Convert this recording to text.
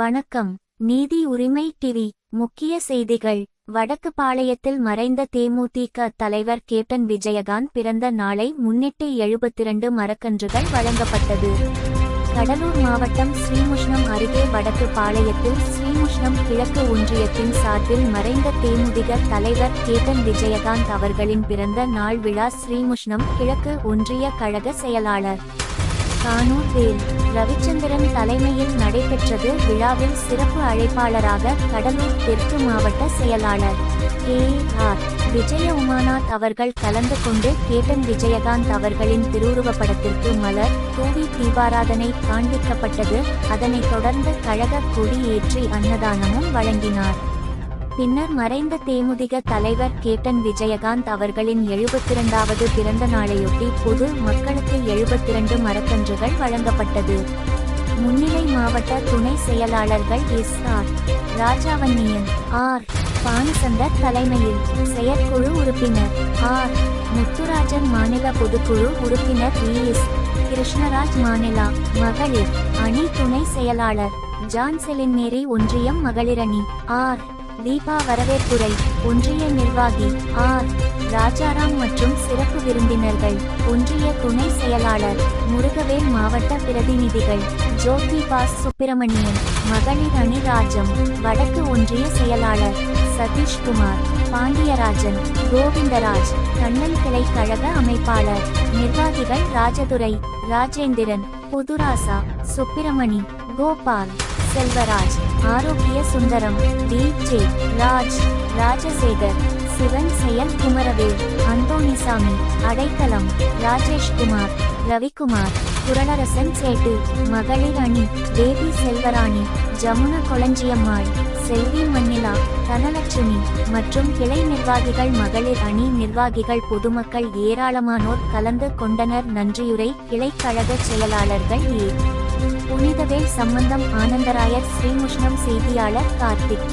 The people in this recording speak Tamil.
வணக்கம். நீதி உரிமை டிவி. முக்கிய செய்திகள். வடக்கு பாளையத்தில் மறைந்த தேமுதிக தலைவர் கேப்டன் விஜயகாந்த் பிறந்த நாளை முன்னிட்டு 72 மரக்கன்றுகள் வழங்கப்பட்டது. கடலூர் மாவட்டம் ஸ்ரீமுஷ்ணம் அருகே வடக்கு பாளையத்தில் ஸ்ரீமுஷ்ணம் கிழக்கு ஒன்றியத்தின் சார்பில் மறைந்த தேமுதிக தலைவர் கேப்டன் விஜயகாந்த் அவர்களின் பிறந்த நாள் விழா ஸ்ரீமுஷ்ணம் கிழக்கு ஒன்றிய கழக செயலாளர் கானூர் வேல் ரவிச்சந்திரன் தலைமையில் நடைபெற்றது. விழாவில் சிறப்பு அழைப்பாளராக கடலூர் தெற்கு மாவட்ட செயலாளர் கே.ஆர். விஜய உமாநாத் அவர்கள் கலந்து கொண்டு கேப்டன் விஜயகாந்த் அவர்களின் திருவுருவப்படத்திற்கு மலர் தூவி தீபாராதனை காண்பிக்கப்பட்டது. அதனைத் தொடர்ந்து கழக கொடி ஏற்றி அன்னதானமும் வழங்கினார். பின்னர் மறைந்த தேமுதிக தலைவர் கேப்டன் விஜயகாந்த் அவர்களின் 72வது பிறந்த நாளையொட்டி பொது மக்களுக்கு 72 மரக்கன்றுகள் வழங்கப்பட்டது. முன்னிலை மாவட்ட துணை செயலாளர்கள் எஸ்.ஆர். ராஜாவன்னியன், ஆர். பானுசந்தர் தலைமையில் செயற்குழு உறுப்பினர் ஆர். முத்துராஜன், மாநில பொதுக்குழு உறுப்பினர் வி.எஸ். கிருஷ்ணராஜ், மாநில மகளிர் அணி துணை செயலாளர் ஜான்செலின் மேரி, ஒன்றியம் மகளிரணி ஆர். தீபா, வரவேற்புரை ஒன்றிய நிர்வாகி ஆர். ராஜாராம் மற்றும் சிறப்பு விருந்தினர்கள் ஒன்றிய துணை செயலாளர் முருகவேல், மாவட்ட பிரதிநிதிகள் ஜோதி பாஸ், சுப்பிரமணியன், மகளிர் அணி ராஜம், வடக்கு ஒன்றிய செயலாளர் சதீஷ்குமார், பாண்டியராஜன், கோவிந்தராஜ், கண்ணன் கிளை கழக அமைப்பாளர் நிர்வாகிகள் ராஜதுரை, ராஜேந்திரன், புதுராசா, சுப்பிரமணி, கோபால், செல்வராஜ், ஆரோக்கிய சுந்தரம், டி.ஜே. ராஜ், ராஜசேகர், சிவன், செயல் குமரவேல், அந்தோணிசாமி, அடைக்கலம், ராஜேஷ்குமார், ரவிக்குமார், குரளரசன் சேட்டு, மகளிர் அணி தேவி செல்வராணி, ஜமுன கொளஞ்சியம்மாள், செல்வி மன்னிலா, தனலட்சுமி மற்றும் கிளை நிர்வாகிகள், மகளிர் அணி நிர்வாகிகள், பொதுமக்கள் ஏராளமானோர் கலந்து கொண்டனர். நன்றியுரை கிளை கழக செயலாளர்கள் ஏ. புனிதவேல், சம்பந்தம், ஆனந்தராயர், ஸ்ரீமுஷ்ணம் செய்தியாளர் கார்த்திக்.